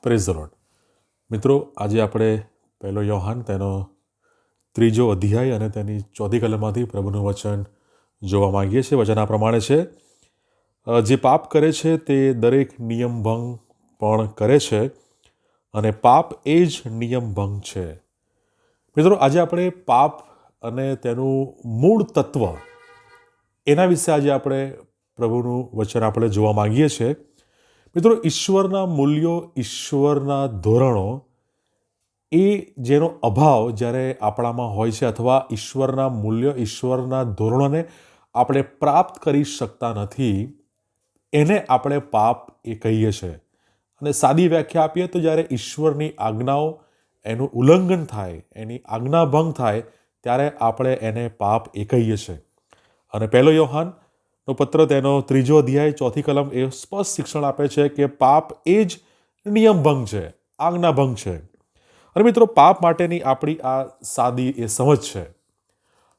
Praise the lord. મિત્રો, આજે આપણે પહેલો યોહાન તેનો 3 અધ્યાય અને તેની 4 કલમમાંથી પ્રભુનું વચન જોવા માંગીએ છીએ. વચન આ પ્રમાણે છે: જે પાપ કરે છે તે દરેક નિયમભંગ પણ કરે છે, અને પાપ એ જ નિયમભંગ છે. મિત્રો, આજે આપણે પાપ અને તેનું મૂળ તત્વ એના વિશે આજે આપણે પ્રભુનું વચન આપણે જોવા માંગીએ છીએ. મિત્રો, ઈશ્વરના મૂલ્યો, ઈશ્વરના ધોરણો એ જેનો અભાવ જ્યારે આપણામાં હોય છે, અથવા ઈશ્વરના મૂલ્યો, ઈશ્વરના ધોરણોને આપણે પ્રાપ્ત કરી શકતા નથી, એને આપણે પાપ એ કહીએ છીએ. અને સાદી વ્યાખ્યા આપીએ તો જ્યારે ઈશ્વરની આજ્ઞાઓ એનું ઉલ્લંઘન થાય, એની આજ્ઞાભંગ થાય, ત્યારે આપણે એને પાપ એ કહીએ છીએ. અને પહેલો યોહાનનો પત્ર તેનો 3 અધ્યાય 4 કલમ એ સ્પષ્ટ શિક્ષણ આપે છે કે પાપ એ જ નિયમભંગ છે, આજ્ઞાભંગ છે. અને મિત્રો, પાપ માટેની આપણી આ સાદી એ સમજ છે.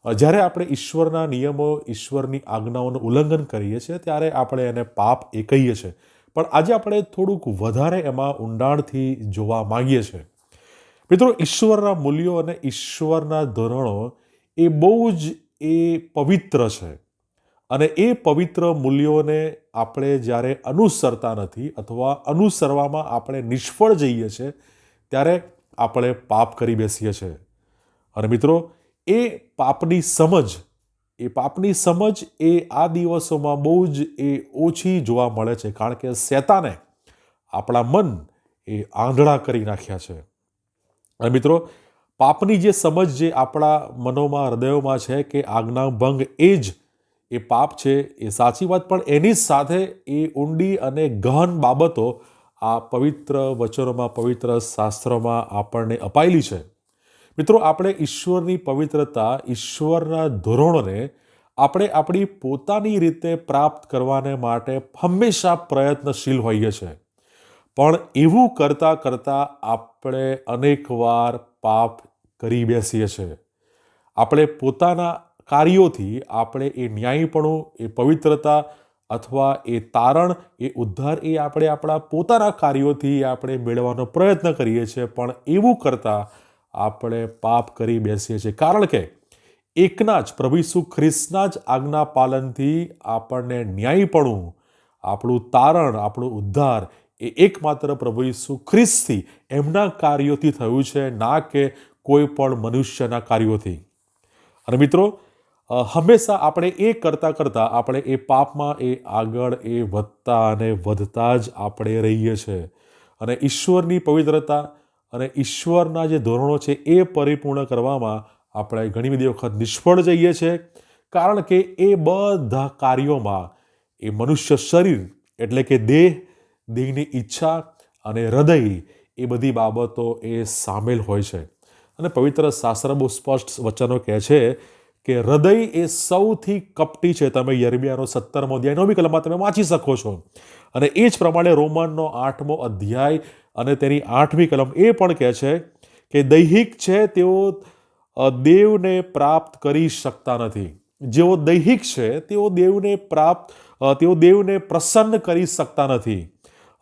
જ્યારે આપણે ઈશ્વરના નિયમો, ઈશ્વરની આજ્ઞાઓનું ઉલ્લંઘન કરીએ છીએ, ત્યારે આપણે એને પાપ એ કહીએ છીએ. પણ આજે આપણે થોડુંક વધારે એમાં ઊંડાણથી જોવા માંગીએ છીએ. મિત્રો, ઈશ્વરના મૂલ્યો અને ઈશ્વરના ધોરણો એ બહુ જ પવિત્ર છે. અને એ પવિત્ર મૂલ્યોને આપણે જ્યારે અનુસરતા નથી, અથવા અનુસરવામાં આપણે નિષ્ફળ જઈએ છીએ, ત્યારે આપણે પાપ કરી બેસીએ છીએ. અને મિત્રો, એ પાપની સમજ એ આ દિવસોમાં બહુ જ ઓછી જોવા મળે છે. કારણ કે શેતાને આપણા મન એ આંધળા કરી નાખ્યા છે. અને મિત્રો, પાપની જે સમજ જે આપણા મનોમાં, હૃદયોમાં છે કે આજ્ઞાભંગ એ પાપ છે, એ સાચી વાત. પણ એની સાથે એ ઊંડી અને ગહન બાબતો આ પવિત્ર વચનોમાં, પવિત્ર શાસ્ત્રોમાં આપણને અપાયેલી છે. મિત્રો, આપણે ઈશ્વરની પવિત્રતા, ઈશ્વરના ધોરણોને આપણે આપણી પોતાની રીતે પ્રાપ્ત કરવાને માટે હંમેશા પ્રયત્નશીલ હોઈએ છીએ. પણ એવું કરતાં કરતાં આપણે અનેકવાર પાપ કરી બેસીએ છીએ. આપણે પોતાના કાર્યોથી આપણે એ ન્યાયીપણું, એ પવિત્રતા અથવા એ તારણ, એ ઉદ્ધાર એ આપણે આપણા પોતાના કાર્યોથી આપણે મેળવવાનો પ્રયત્ન કરીએ છીએ. પણ એવું કરતાં આપણે પાપ કરી બેસીએ છીએ. કારણ કે એકના જ પ્રભુ ઈસુ ખ્રિસ્તના જ આજ્ઞા પાલનથી આપણને ન્યાયીપણું, આપણું તારણ, આપણું ઉદ્ધાર એ એકમાત્ર પ્રભુ ઈસુ ખ્રિસ્તથી, એમના કાર્યોથી થયું છે, ના કે કોઈ પણ મનુષ્યના કાર્યોથી. અને મિત્રો, હંમેશા આપણે એ કરતાં કરતાં આપણે એ પાપમાં આગળ વધતા અને વધતા જ આપણે રહીએ છીએ. અને ઈશ્વરની પવિત્રતા અને ઈશ્વરના જે ધોરણો છે એ પરિપૂર્ણ કરવામાં આપણે ઘણી બધી વખત નિષ્ફળ જઈએ છીએ. કારણ કે એ બધા કાર્યોમાં એ મનુષ્ય શરીર એટલે કે દેહની ઈચ્છા અને હૃદય, એ બધી બાબતો એ સામેલ હોય છે. અને પવિત્ર શાસ્ત્ર બહુ સ્પષ્ટ વચનો કહે છે કે હૃદય એ સૌથી કપટી છે. તમે યર્મિયાનો 17મો અધ્યાય 9મી કલમમાં તમે વાંચી શકો છો. અને એ જ પ્રમાણે રોમનનો 8મો અધ્યાય અને તેની 8મી કલમ એ પણ કહે છે કે દૈહિક છે તેઓ દેવને પ્રાપ્ત કરી શકતા નથી. જેઓ દૈહિક છે તેઓ દેવને પ્રસન્ન કરી શકતા નથી.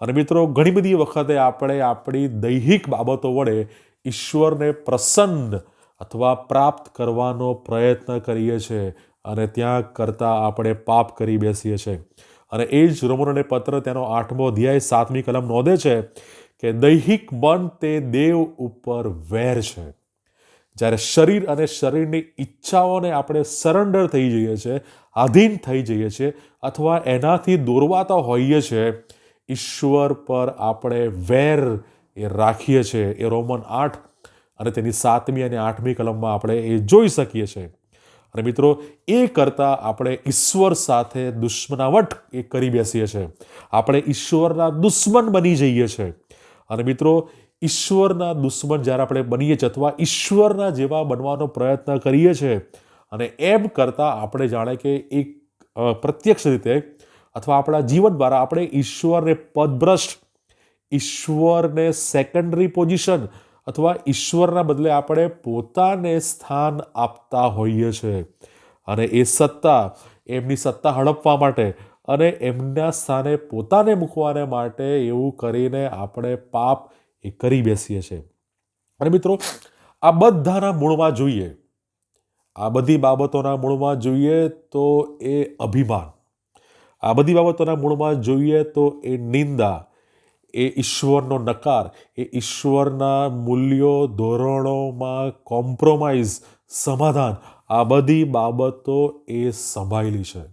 અને મિત્રો, ઘણી બધી વખતે આપણે આપણી દૈહિક બાબતો વડે ઈશ્વરને પ્રસન્ન અથવા પ્રાપ્ત કરવાનો પ્રયત્ન કરીએ છીએ. અને ત્યાં કરતાં આપણે પાપ કરી બેસીએ છીએ. અને એ જ રોમનોને પત્ર તેનો 8મો અધ્યાય 7મી કલમ નોંધે છે કે દૈહિક મન તે દેવ ઉપર વેર છે. જ્યારે શરીર અને શરીરની ઈચ્છાઓને આપણે સરેન્ડર થઈ જઈએ છીએ, આધીન થઈ જઈએ છીએ, અથવા એનાથી દોરવાતા હોઈએ છીએ, ઈશ્વર પર આપણે વેર એ રાખીએ છીએ. એ રોમન 8 અને તેની 7મી અને 8મી કલમમાં આપણે એ જોઈ શકીએ છીએ. અને મિત્રો, એ કરતાં આપણે ઈશ્વર સાથે દુશ્મનાવટ એ કરી બેસીએ છીએ. આપણે ઈશ્વરના દુશ્મન બની જઈએ છીએ. અને મિત્રો, ઈશ્વરના દુશ્મન જ્યારે આપણે બનીએ છીએ, અથવા ઈશ્વરના જેવા બનવાનો પ્રયત્ન કરીએ છીએ, અને એમ કરતાં આપણે જાણે કે એક પ્રત્યક્ષ રીતે અથવા આપણા જીવન દ્વારા આપણે ઈશ્વરને પદભ્રષ્ટ, ઈશ્વરને સેકન્ડરી પોઝિશન અથવા ઈશ્વરના બદલે આપણે પોતાને સ્થાન આપતા હોઈએ છીએ. અને એમની સત્તા હડપવા માટે અને એમના સ્થાને પોતાને મૂકવાને માટે એવું કરીને આપણે પાપ એ કરી બેસીએ છીએ. અને મિત્રો, આ બધાના મૂળમાં જોઈએ, આ બધી બાબતોના મૂળમાં જોઈએ તો એ અભિમાન, આ બધી બાબતોના મૂળમાં જોઈએ તો એ નિંદા, એ ઈશ્વરનો નકાર, એ ઈશ્વરના મૂલ્યો ધોરણોમાં કોમ્પ્રોમાઇઝ, સમાધાન, આ બધી બાબતો એ સંભાળેલી છે.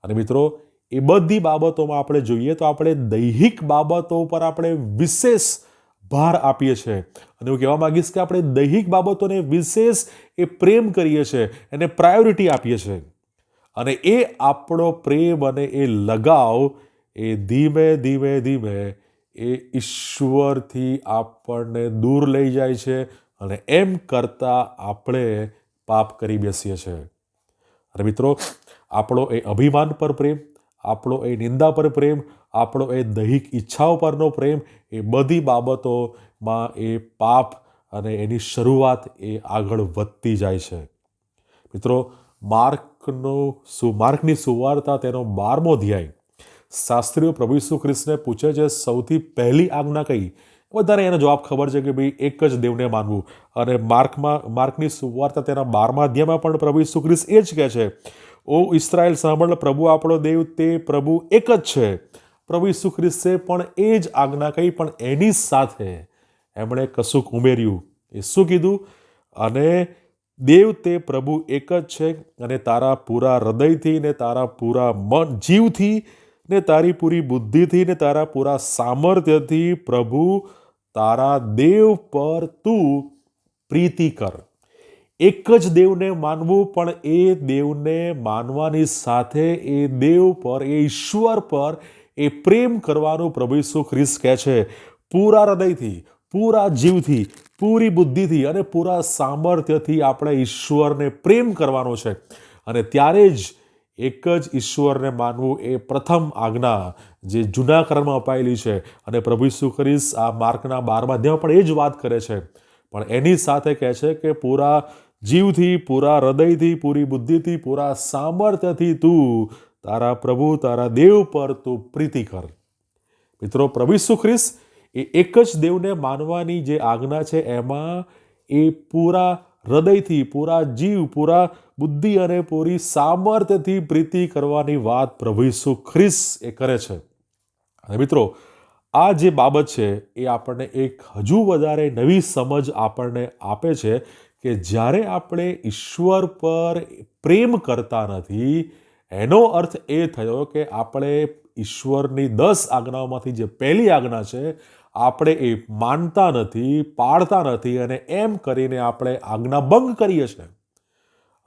અને મિત્રો, એ બધી બાબતોમાં આપણે જોઈએ તો આપણે દૈહિક બાબતો ઉપર આપણે વિશેષ ભાર આપીએ છીએ. અને હું કહેવા માંગીશ કે આપણે દૈહિક બાબતોને વિશેષ એ પ્રેમ કરીએ છીએ, એને પ્રાયોરિટી આપીએ છીએ. અને એ આપણો પ્રેમ અને એ લગાવ એ ધીમે ધીમે ધીમે એ ઈશ્વરથી આપણને દૂર લઈ જાય છે. અને એમ કરતાં આપણે પાપ કરી બેસીએ છીએ. અને મિત્રો, આપણો એ અભિમાન પર પ્રેમ, આપણો એ નિંદા પર પ્રેમ, આપણો એ દૈહિક ઈચ્છાઓ પરનો પ્રેમ, એ બધી બાબતોમાં એ પાપ અને એની શરૂઆત એ આગળ વધતી જાય છે. મિત્રો, માર્કની સુવાર્તા તેનો 12મો અધ્યાય, શાસ્ત્રીઓ પ્રભુ ઈસુ ખ્રિસ્તને પૂછે છે સૌથી પહેલી આજ્ઞા કઈ? બધાને એનો જવાબ ખબર છે કે ભાઈ એક જ દેવને માનવું. અને માર્કની સુવાર્તા તેના 12મા અધ્યાયમાં પણ પ્રભુ ઈસુ ખ્રિસ્ત એ જ કહે છે, ઓ ઇસ્રાએલ સાંભળ, પ્રભુ આપણો દેવ તે પ્રભુ એક જ છે. પ્રભુ ઈસુ ખ્રિસ્તે પણ એ જ આજ્ઞા કહી, પણ એની સાથે એમણે કશુંક ઉમેર્યું. એ શું કીધું? અને દેવ તે પ્રભુ એક જ છે, અને તારા પૂરા હૃદયથી ને તારા પૂરા જીવથી ને તારી પૂરી બુદ્ધિથી ને તારા પૂરા સામર્થ્યથી પ્રભુ તારા દેવ પર તું પ્રીતિ કર. એક જ દેવને માનવું, પણ એ દેવને માનવાની સાથે એ દેવ પર, એ ઈશ્વર પર એ પ્રેમ કરવાનું પ્રભુ ઈસુ ખ્રિસ્ત કહે છે. પૂરા હૃદયથી, પૂરા જીવથી, પૂરી બુદ્ધિથી અને પૂરા સામર્થ્યથી આપણે ઈશ્વરને પ્રેમ કરવાનો છે. અને ત્યારે જ એક જ ઈશ્વરને માનવું એ પ્રથમ આજ્ઞા જે જૂના કરારમાં અપાયેલી છે. અને પ્રભુ ઈસુ ખ્રિસ્ત આ માર્કના 12મા અધ્યાયમાં પણ એ જ વાત કરે છે. પણ એની સાથે કહે છે કે પૂરા જીવથી, પૂરા હૃદયથી, પૂરી બુદ્ધિથી, પૂરા સામર્થ્યથી તું તારા પ્રભુ, તારા દેવ પર તું પ્રીતિ કર. મિત્રો, પ્રભુ ઈસુ ખ્રિસ્ત એ એક જ દેવને માનવાની જે આજ્ઞા છે એમાં એ પૂરા હૃદયથી, પૂરા જીવ, પૂરા બુદ્ધિ અને પૂરી સામર્થ્યથી પ્રીતિ કરવાની વાત પ્રભુ ઈસુ ખ્રિસ્ત એ કરે છે. અને મિત્રો, આ જે બાબત છે એ આપણને એક હજુ વધારે નવી સમજ આપણને આપે છે કે જ્યારે આપણે ઈશ્વર પર પ્રેમ કરતા નથી, એનો અર્થ એ થયો કે આપણે ઈશ્વરની 10 આજ્ઞાઓમાંથી જે પહેલી આજ્ઞા છે આપણે એ માનતા નથી, પાળતા નથી, અને એમ કરીને આપણે આજ્ઞાભંગ કરીએ છીએ.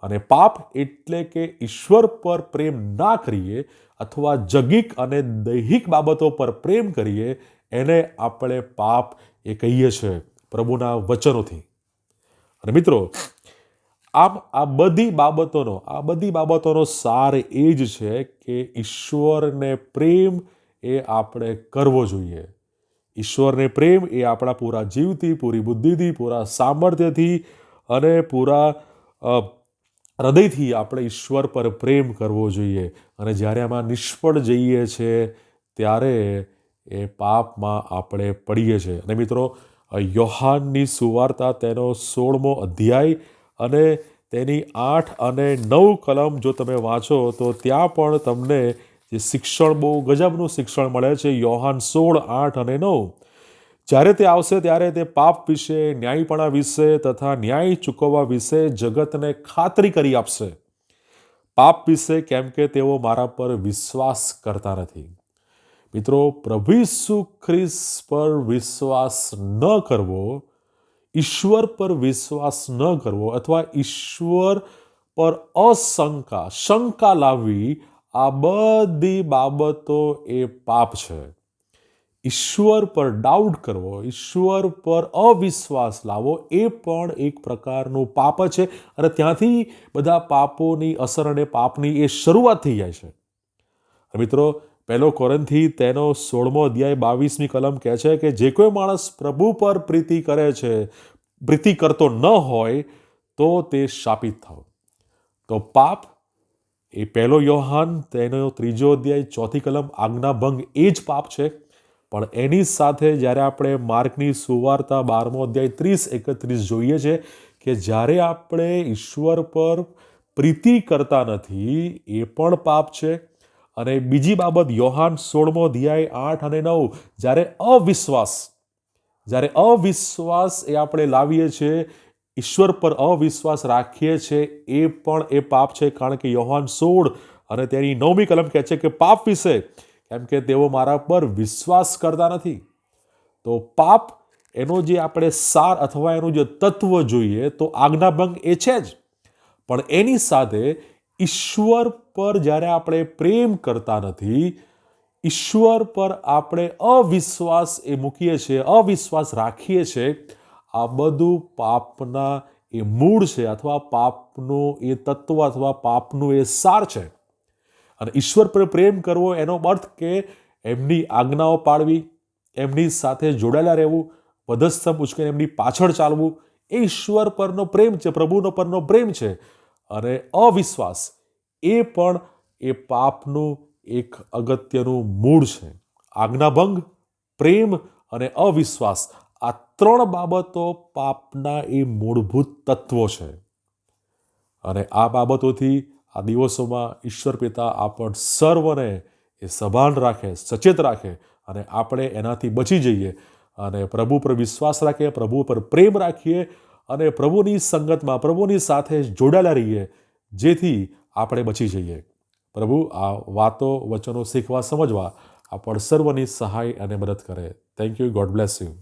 અને પાપ એટલે કે ઈશ્વર પર પ્રેમ ના કરીએ અથવા જગીક અને દૈહિક બાબતો પર પ્રેમ કરીએ, એને આપણે પાપ એ કહીએ છીએ પ્રભુના વચનોથી. અને મિત્રો, આ બધી બાબતોનો સાર એ જ છે કે ઈશ્વરને પ્રેમ એ આપણે કરવો જોઈએ. ઈશ્વરને પ્રેમ એ આપણા પૂરા જીવથી, પૂરી બુદ્ધિથી, પૂરા સામર્થ્યથી અને પૂરા હૃદયથી આપણે ઈશ્વર પર પ્રેમ કરવો જોઈએ. અને જ્યારે આમાં નિષ્ફળ જઈએ છીએ ત્યારે એ પાપમાં આપણે પડીએ છીએ. અને મિત્રો, યોહાનની સુવાર્તા તેનો 16મો અધ્યાય અને તેની 8 અને 9 કલમ જો તમે વાંચો તો ત્યાં પણ તમને જે શિક્ષણ, બહુ ગજબનું શિક્ષણ મળે છે. યોહાન 16, 8 અને 9. જ્યારે તે આવશે ત્યારે તે પાપ વિશે, ન્યાયપણા વિશે તથા ન્યાય ચૂકવવા વિશે જગતને ખાતરી કરી આપશે. પાપ વિશે, કેમ કે તેઓ મારા પર વિશ્વાસ કરતા નથી. મિત્રો, પ્રભુ ઈસુ ખ્રિસ્ત પર વિશ્વાસ ન કરવો, ઈશ્વર પર વિશ્વાસ ન કરવો અથવા ઈશ્વર પર શંકા લાવવી, આ બધી બાબતો એ પાપ છે. ઈશ્વર પર ડાઉટ કરવો, ઈશ્વર પર અવિશ્વાસ લાવવો એ પણ એક પ્રકારનું પાપ છે. અને ત્યાંથી બધા પાપોની અસર અને પાપની એ શરૂઆત થઈ જાય છે. મિત્રો, 1 કોરિન્થી તેનો 16મો અધ્યાય 22મી કલમ કહે છે કે જે કોઈ માણસ પ્રભુ પર પ્રીતિ કરે છે, પ્રીતિ કરતો ન હોય તો તે શાપિત થાવ. તો પાપ એ પહેલો યોહાન તેનો 3 અધ્યાય 4 કલમ આજ્ઞાભંગ એ જ પાપ છે. પણ એની સાથે જ્યારે આપણે માર્કની સુવાર્તા 12મો અધ્યાય 30-31 જોઈએ છે કે જ્યારે આપણે ઈશ્વર પર પ્રીતિ કરતા નથી એ પણ પાપ છે. અને બીજી બાબત યોહાન 16મો અધ્યાય 8 અને 9 જ્યારે અવિશ્વાસ એ આપણે લાવીએ છીએ, ઈશ્વર પર અવિશ્વાસ રાખીએ છીએ, એ પણ એ પાપ છે. કારણ કે યોહાન 16 અને તેની 9મી કલમ કહે છે કે પાપ વિશે, કેમ કે તેઓ મારા પર વિશ્વાસ કરતા નથી. તો પાપ એનો જે આપણે સાર અથવા એનું જે તત્વ જોઈએ તો આજ્ઞાભંગ એ છે જ, પણ એની સાથે ઈશ્વર પર જ્યારે આપણે પ્રેમ કરતા નથી, ઈશ્વર પર આપણે અવિશ્વાસ એ મૂકીએ છીએ, અવિશ્વાસ રાખીએ છીએ, આ બધું પાપના એ મૂળ છે અથવા પાપનું એ તત્વ અથવા પાપનું એ સાર છે. અને ઈશ્વર પર પ્રેમ કરવો એનો અર્થ કે એમની આજ્ઞાઓ પાળવી, એમની સાથે જોડાયેલા રહેવું, વધસ્તંભ ઉચકીને એમની પાછળ ચાલવું, એ ઈશ્વર પરનો પ્રેમ છે, પ્રભુનો પરનો પ્રેમ છે. અને અવિશ્વાસ એ પણ એ પાપનું એક અગત્યનું મૂળ છે. આજ્ઞાભંગ, પ્રેમ અને અવિશ્વાસ, આ 3 બાબતો પાપના એ મૂળભૂત તત્વો છે. અને આ બાબતોથી આ દિવસોમાં ઈશ્વર પિતા આપણ સર્વને એ સભાન રાખે, સચેત રાખે અને આપણે એનાથી બચી જઈએ અને પ્રભુ પર વિશ્વાસ રાખીએ, પ્રભુ પર પ્રેમ રાખીએ અને પ્રભુની સંગતમાં, પ્રભુની સાથે જોડાયેલા રહીએ, જેથી આપણે બચી જઈએ. પ્રભુ આ વાતો, વચનો શીખવા, સમજવા આપણ સર્વની સહાય અને મદદ કરે. Thank you. God bless you.